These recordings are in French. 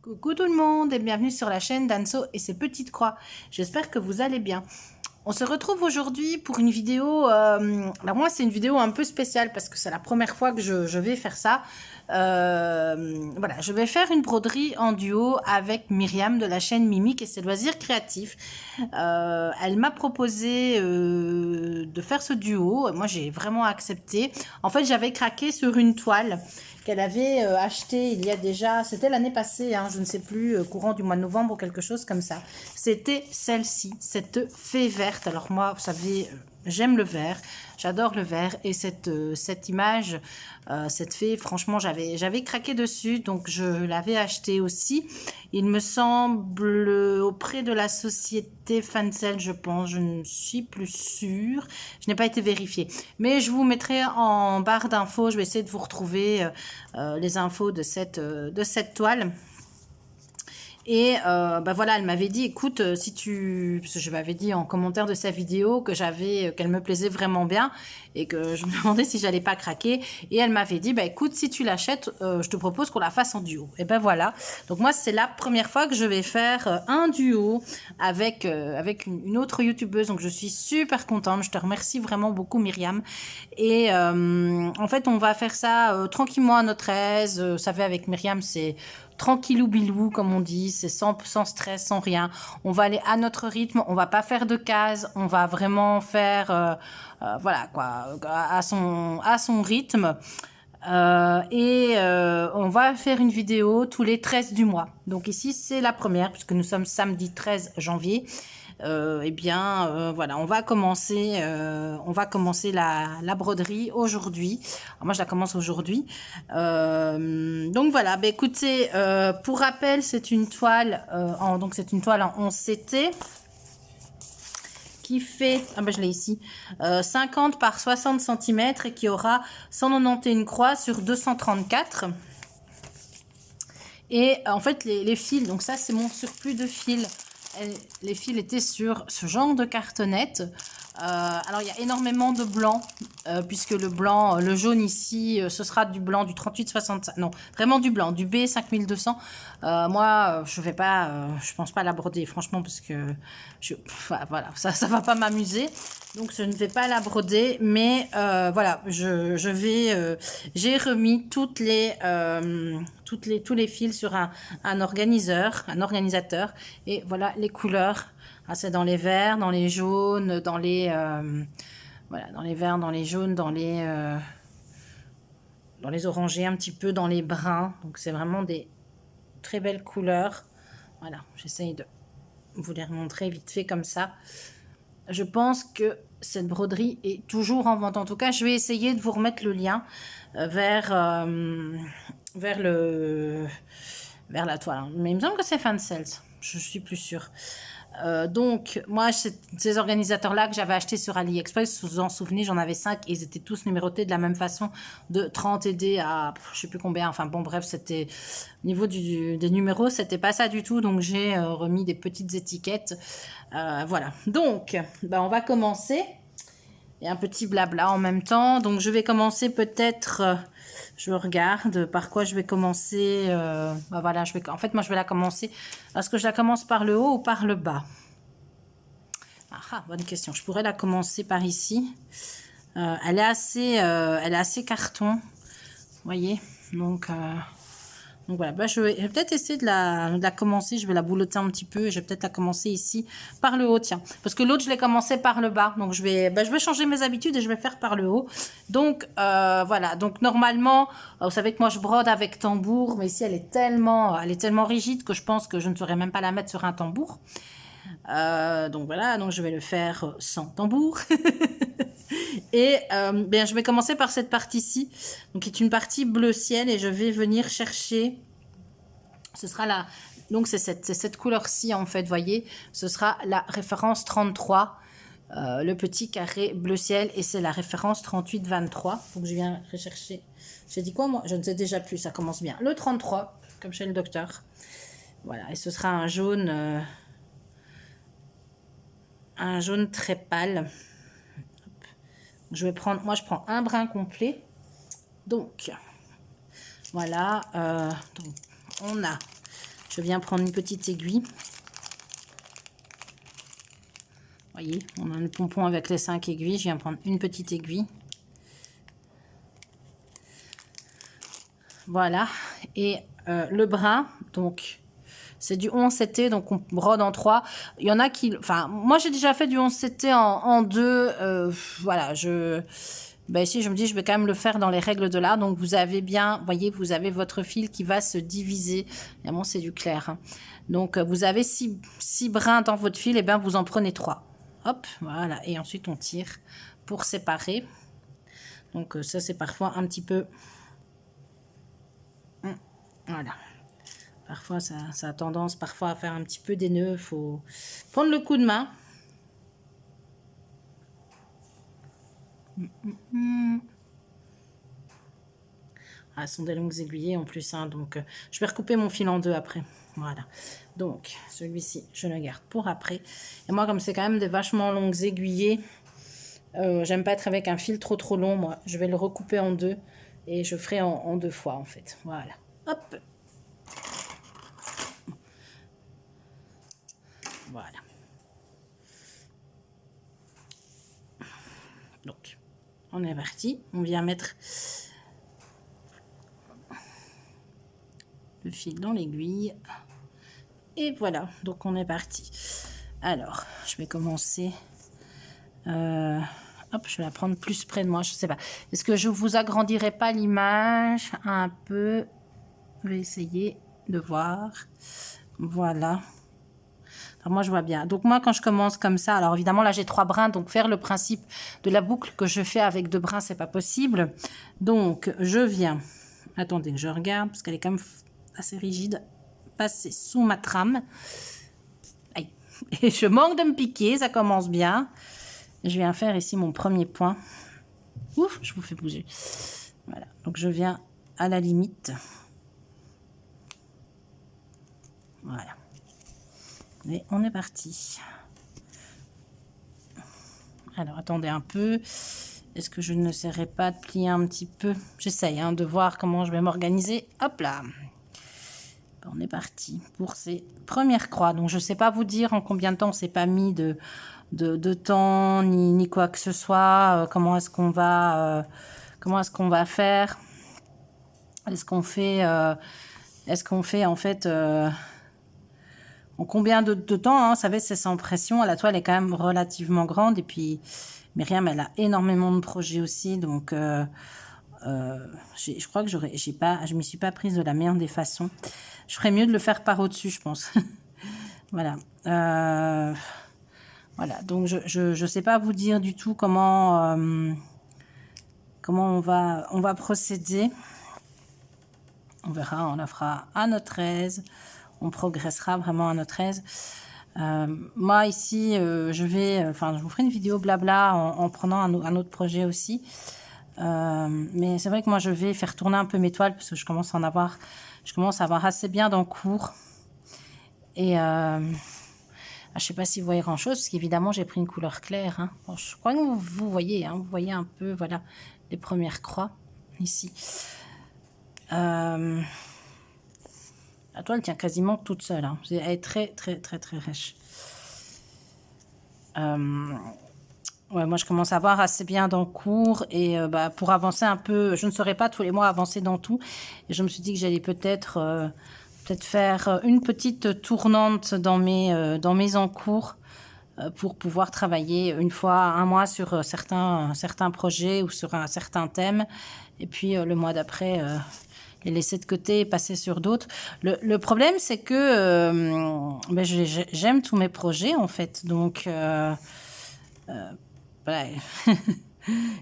Coucou tout le monde et bienvenue sur la chaîne d'Anso et ses petites croix. J'espère que vous allez bien. On se retrouve aujourd'hui pour une vidéo, alors moi c'est une vidéo un peu spéciale parce que c'est la première fois que je vais faire ça. Voilà, je vais faire une broderie en duo avec Myriam de la chaîne Mimique et ses loisirs créatifs. Elle m'a proposé de faire ce duo, moi j'ai vraiment accepté. En fait j'avais craqué sur une toile qu'elle avait acheté il y a déjà, c'était l'année passée, hein, je ne sais plus, courant du mois de novembre ou quelque chose comme ça. C'était celle-ci, cette fée verte. Alors moi, vous savez, j'aime le vert, j'adore le vert et cette image, cette fée, franchement, j'avais craqué dessus, donc je l'avais acheté aussi. Il me semble auprès de la société Fancel, je pense, je ne suis plus sûre, je n'ai pas été vérifiée. Mais je vous mettrai en barre d'infos, je vais essayer de vous retrouver les infos de cette toile. Et bah voilà, elle m'avait dit, écoute, si tu... Parce que je m'avais dit en commentaire de sa vidéo que qu'elle me plaisait vraiment bien et que je me demandais si j'allais pas craquer. Et elle m'avait dit, bah écoute, si tu l'achètes, je te propose qu'on la fasse en duo. Et ben voilà. Donc moi, c'est la première fois que je vais faire un duo avec une autre youtubeuse. Donc je suis super contente. Je te remercie vraiment beaucoup, Myriam. Et en fait, on va faire ça tranquillement à notre aise. Vous savez, avec Myriam, c'est tranquillou bilou comme on dit, c'est sans stress, sans rien. On va aller à notre rythme, on va pas faire de cases, on va vraiment faire voilà quoi, à son rythme. On va faire une vidéo tous les 13 du mois. Donc ici c'est la première puisque nous sommes samedi 13 janvier. Voilà, on va commencer la broderie aujourd'hui. Moi je la commence aujourd'hui. Donc voilà, bah, écoutez, pour rappel, c'est une toile en 11 CT qui fait, ah ben je l'ai ici, 50 par 60 cm et qui aura 191 croix sur 234. Et en fait les fils, donc ça c'est mon surplus de fils. Les fils étaient sur ce genre de cartonnette. Alors il y a énormément de blanc puisque le blanc, le jaune ici, ce sera du blanc du 3865. Non, vraiment du blanc, du B 5200. Moi, je vais pas, je pense pas la broder franchement parce que voilà, ça va pas m'amuser. Donc je ne vais pas la broder, mais voilà, je vais, j'ai remis tous les fils sur un organisateur, et voilà les couleurs. Ah, c'est dans les verts, dans les jaunes, dans les voilà, dans les verts, dans les jaunes, dans les orangés, un petit peu dans les bruns. Donc c'est vraiment des très belles couleurs. Voilà, j'essaye de vous les remontrer vite fait comme ça. Je pense que cette broderie est toujours en vente. En tout cas, je vais essayer de vous remettre le lien vers la toile. Mais il me semble que c'est Fancel. Je suis plus sûre. Donc, moi, ces organisateurs-là que j'avais achetés sur AliExpress, vous vous en souvenez, j'en avais 5 et ils étaient tous numérotés de la même façon, de 30 ED à je sais plus combien. Enfin, bon, bref, c'était au niveau des numéros, c'était pas ça du tout. Donc, j'ai remis des petites étiquettes. Voilà. Donc, on va commencer. Il y a un petit blabla en même temps. Donc, je vais commencer peut-être... je regarde par quoi je vais commencer. Voilà, en fait, moi, je vais la commencer. Est-ce que je la commence par le haut ou par le bas? Bonne question. Je pourrais la commencer par ici. Elle est assez carton. Vous voyez? Donc voilà, je vais peut-être essayer de la commencer. Je vais la boulotter un petit peu et je vais peut-être la commencer ici par le haut, tiens. Parce que l'autre, je l'ai commencé par le bas. Donc je vais changer mes habitudes et je vais faire par le haut. Donc voilà, donc normalement, vous savez que moi je brode avec tambour, mais ici elle est tellement rigide que je pense que je ne saurais même pas la mettre sur un tambour. Donc voilà, donc je vais le faire sans tambour. Et je vais commencer par cette partie-ci, donc qui est une partie bleu ciel, et je vais venir chercher, ce sera donc c'est cette couleur-ci en fait, voyez, ce sera la référence 33, le petit carré bleu ciel, et c'est la référence 3823, donc je viens rechercher, j'ai dit quoi moi, je ne sais déjà plus, ça commence bien, le 33, comme chez le docteur, voilà, et ce sera un jaune très pâle. Je prends un brin complet. Donc, voilà. Donc, je viens prendre une petite aiguille. Vous voyez, on a le pompon avec les 5 aiguilles. Je viens prendre une petite aiguille. Voilà. Et le brin, donc, c'est du 11-7, donc on brode en 3. Il y en a qui... Enfin, moi, j'ai déjà fait du 11-7 en 2. Voilà, ben, ici, je me dis, je vais quand même le faire dans les règles de l'art. Donc, vous avez bien... Vous voyez, vous avez votre fil qui va se diviser. Évidemment, c'est du clair. Hein. Donc, vous avez 6 brins dans votre fil. Et bien, vous en prenez 3. Hop, voilà. Et ensuite, on tire pour séparer. Donc, ça, c'est parfois un petit peu... Voilà. Parfois, ça a tendance parfois à faire un petit peu des nœuds. Il faut prendre le coup de main. Ah, ce sont des longues aiguillées en plus. Hein, donc, je vais recouper mon fil en 2 après. Voilà. Donc, celui-ci, je le garde pour après. Et moi, comme c'est quand même des vachement longues aiguillées, j'aime pas être avec un fil trop long. Moi, je vais le recouper en 2 et je ferai en 2 fois en fait. Voilà. Hop. Voilà. Donc, on est parti. On vient mettre le fil dans l'aiguille. Et voilà. Donc, on est parti. Alors, je vais commencer. Hop, je vais la prendre plus près de moi. Je sais pas. Est-ce que je vous agrandirai pas l'image un peu? Je vais essayer de voir. Voilà. Alors moi, je vois bien. Donc, moi, quand je commence comme ça, alors évidemment, là, j'ai 3 brins. Donc, faire le principe de la boucle que je fais avec 2 brins, c'est pas possible. Donc, je viens... Attendez, je regarde, parce qu'elle est quand même assez rigide. Passer sous ma trame. Aïe. Et je manque de me piquer, ça commence bien. Je viens faire ici mon premier point. Ouf, je vous fais bouger. Voilà, donc je viens à la limite. Voilà. Et on est parti. Alors, attendez un peu. Est-ce que je ne n'essaierai pas de plier un petit peu? J'essaye de voir comment je vais m'organiser. Hop là. On est parti pour ces premières croix. Donc, je ne sais pas vous dire en combien de temps on ne s'est pas mis de temps, ni quoi que ce soit. Comment est-ce qu'on va faire? Est-ce qu'on fait en fait... en combien de temps, hein, vous savez, c'est sans pression. La toile est quand même relativement grande. Et puis, Myriam, elle a énormément de projets aussi. Donc, je crois que je ne m'y suis pas prise de la meilleure des façons. Je ferais mieux de le faire par au-dessus, je pense. Voilà. Voilà. Donc, je sais pas vous dire du tout comment on va procéder. On verra, on la fera à notre aise. On progressera vraiment à notre aise. Moi, ici, je vous ferai une vidéo blabla en prenant un autre projet aussi. Mais c'est vrai que moi, je vais faire tourner un peu mes toiles parce que je commence à avoir assez bien d'encours. Et je ne sais pas si vous voyez grand-chose, parce qu'évidemment, j'ai pris une couleur claire. Hein. Bon, je crois que vous voyez, vous voyez un peu, voilà, les premières croix ici. La toile tient quasiment toute seule. Hein. Elle est très, très, très, très riche. Ouais, moi, je commence à avoir assez bien d'encours. Et pour avancer un peu, je ne saurais pas tous les mois avancer dans tout. Et je me suis dit que j'allais peut-être faire une petite tournante dans mes encours pour pouvoir travailler un mois sur certains projets ou sur un certain thème. Et puis, le mois d'après... les laisser de côté et passer sur d'autres. Le problème, c'est que j'aime tous mes projets, en fait. Donc, voilà.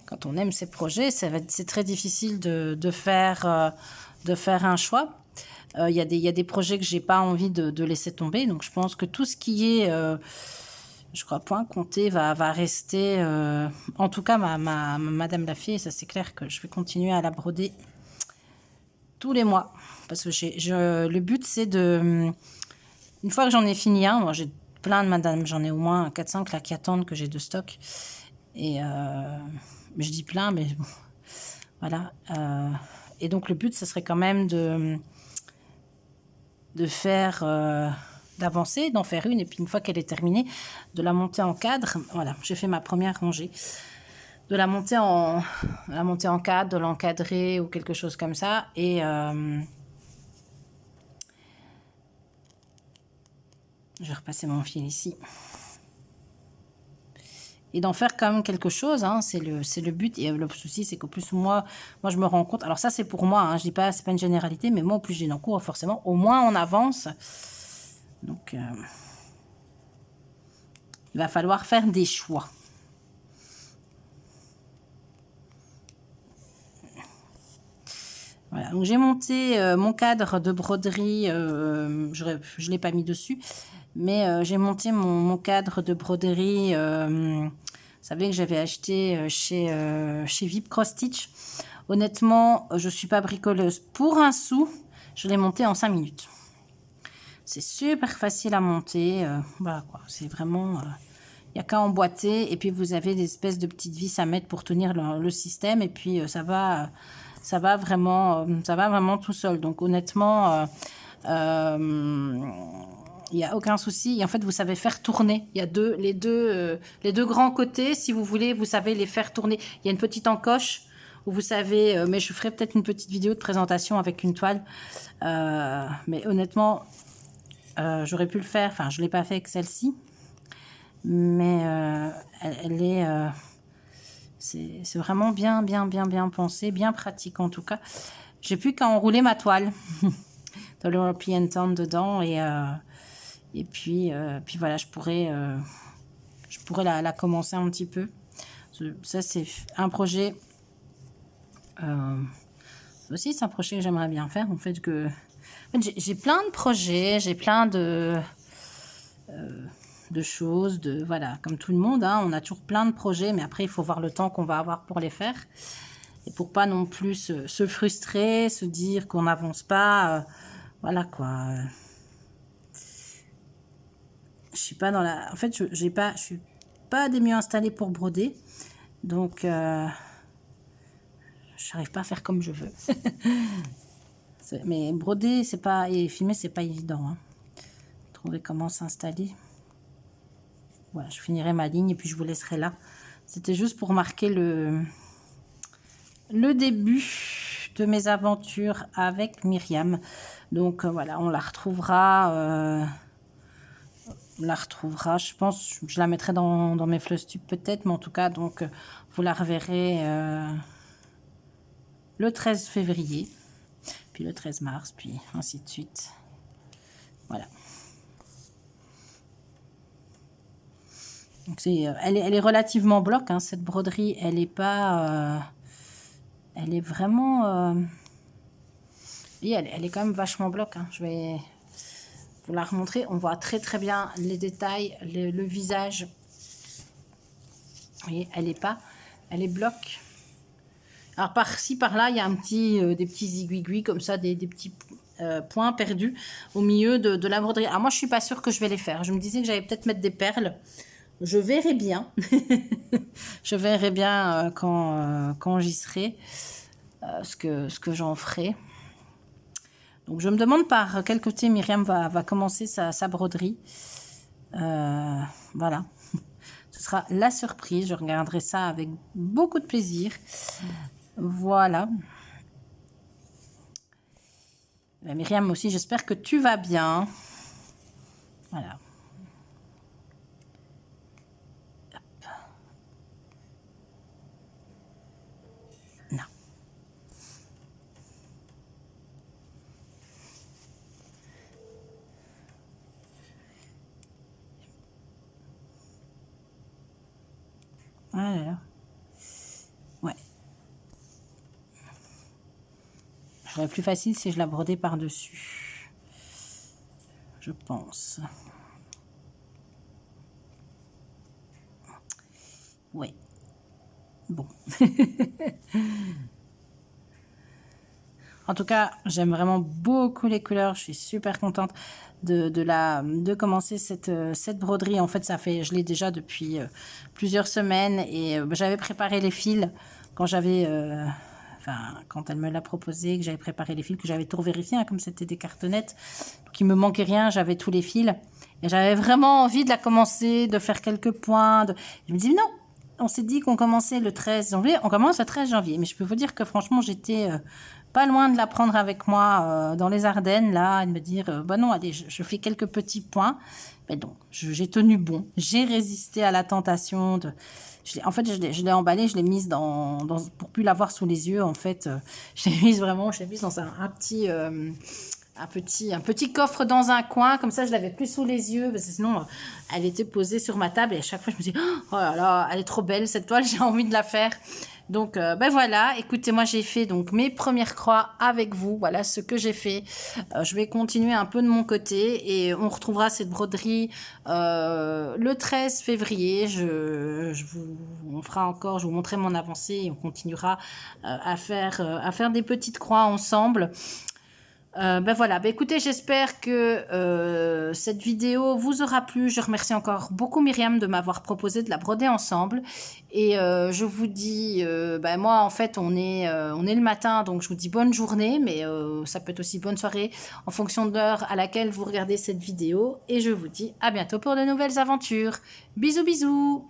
Quand on aime ses projets, c'est très difficile de faire un choix. Il y a des projets que j'ai pas envie de laisser tomber. Donc, je pense que tout ce qui est... je crois point compté va rester... en tout cas, Madame la Fée, ça c'est clair que je vais continuer à la broder tous les mois, parce que le but c'est une fois que j'en ai fini moi j'ai plein de madame, j'en ai au moins 4-5 là qui attendent que j'ai de stock, et je dis plein, mais bon, voilà, et donc le but ce serait quand même faire, d'avancer, d'en faire une, et puis une fois qu'elle est terminée, de la monter en cadre. Voilà, j'ai fait ma première rangée. De la monter en cadre, de l'encadrer ou quelque chose comme ça. Et je vais repasser mon fil ici. Et d'en faire quand même quelque chose, hein, c'est le but. Et le souci, c'est qu'au plus moi je me rends compte, alors ça c'est pour moi, hein, je dis pas, c'est pas une généralité, mais moi au plus j'ai en cours, forcément, au moins on avance. Donc il va falloir faire des choix. Voilà, donc j'ai monté mon cadre de broderie, je l'ai pas mis dessus, mais j'ai monté mon cadre de broderie. Vous savez que j'avais acheté chez Vip Cross Stitch. Honnêtement, je suis pas bricoleuse pour un sou. Je l'ai monté en 5 minutes. C'est super facile à monter. Voilà quoi, c'est vraiment... Il n'y a qu'à emboîter. Et puis vous avez des espèces de petites vis à mettre pour tenir le système. Et puis ça va vraiment tout seul. Donc honnêtement... il n'y a aucun souci. Et en fait, vous savez faire tourner. Il y a les deux grands côtés, si vous voulez, vous savez les faire tourner. Il y a une petite encoche où vous savez, mais je ferai peut-être une petite vidéo de présentation avec une toile. Mais honnêtement, j'aurais pu le faire. Enfin, je ne l'ai pas fait avec celle-ci. Mais elle est... c'est vraiment bien pensé, bien pratique en tout cas. J'ai plus qu'à enrouler ma toile de l'European Town dedans et puis voilà, je pourrais la commencer un petit peu. Ça, c'est un projet. Aussi, c'est un projet que j'aimerais bien faire. En fait, j'ai plein de projets, j'ai plein de choses, voilà, comme tout le monde. Hein, on a toujours plein de projets, mais après, il faut voir le temps qu'on va avoir pour les faire. Et pour pas non plus se frustrer, se dire qu'on n'avance pas. Voilà quoi. Je suis pas dans la... En fait, je suis pas des mieux installée pour broder. Donc, je n'arrive pas à faire comme je veux. Mais broder, c'est pas... Et filmer, c'est pas évident. Hein. Trouver comment s'installer. Voilà, je finirai ma ligne et puis je vous laisserai là. C'était juste pour marquer le début de mes aventures avec Myriam. Donc, voilà, on la retrouvera... je pense, je la mettrai dans mes Flosstube peut-être, mais en tout cas, donc, vous la reverrez le 13 février, puis le 13 mars, puis ainsi de suite. Voilà. Donc elle est relativement bloc, hein, cette broderie, elle est pas... elle est vraiment... et elle est quand même vachement bloc, hein. Je vais... vous la remontrer, on voit très bien les détails, le visage. Vous voyez, elle est bloc. Alors par-ci, par-là, il y a des petits aiguilles comme ça, des petits points perdus au milieu de la broderie. Alors moi, je suis pas sûre que je vais les faire. Je me disais que j'allais peut-être mettre des perles. Je verrai bien. Je verrai bien quand j'y serai, ce que j'en ferai. Donc, je me demande par quel côté Myriam va commencer sa broderie. Voilà. Ce sera la surprise. Je regarderai ça avec beaucoup de plaisir. Voilà. Myriam aussi, j'espère que tu vas bien. Voilà. Hop. Non. Voilà. Ouais. J'aurais plus facile si je la brodais par-dessus. Je pense. Ouais. Bon. En tout cas, j'aime vraiment beaucoup les couleurs. Je suis super contente de commencer cette broderie. En fait, je l'ai déjà depuis plusieurs semaines et j'avais préparé les fils quand j'avais enfin, quand elle me l'a proposé, que j'avais préparé les fils, que j'avais tout vérifié, hein, comme c'était des cartonnettes, qu'il me manquait rien, j'avais tous les fils. Et j'avais vraiment envie de la commencer, de faire quelques points. Je me dis, non, on s'est dit qu'on commençait le 13 janvier, on commence le 13 janvier. Mais je peux vous dire que franchement, j'étais pas loin de la prendre avec moi dans les Ardennes, là, et de me dire, bah non, allez, je fais quelques petits points. Mais non, j'ai tenu bon. J'ai résisté à la tentation de... En fait, je l'ai emballée, je l'ai mise pour plus l'avoir sous les yeux. En fait, je l'ai mise dans un petit coffre dans un coin. Comme ça, je l'avais plus sous les yeux. Parce que sinon, elle était posée sur ma table. Et à chaque fois, je me dis, oh là là, elle est trop belle, cette toile, j'ai envie de la faire. Donc, ben voilà, écoutez, moi j'ai fait donc mes premières croix avec vous. Voilà ce que j'ai fait. Je vais continuer un peu de mon côté et on retrouvera cette broderie le 13 février. On fera encore, je vous montrerai mon avancée et on continuera à faire des petites croix ensemble. Ben voilà, ben écoutez, j'espère que cette vidéo vous aura plu. Je remercie encore beaucoup Myriam de m'avoir proposé de la broder ensemble. Et je vous dis, ben moi en fait on est le matin, donc je vous dis bonne journée, mais ça peut être aussi bonne soirée en fonction de l'heure à laquelle vous regardez cette vidéo. Et je vous dis à bientôt pour de nouvelles aventures. Bisous bisous.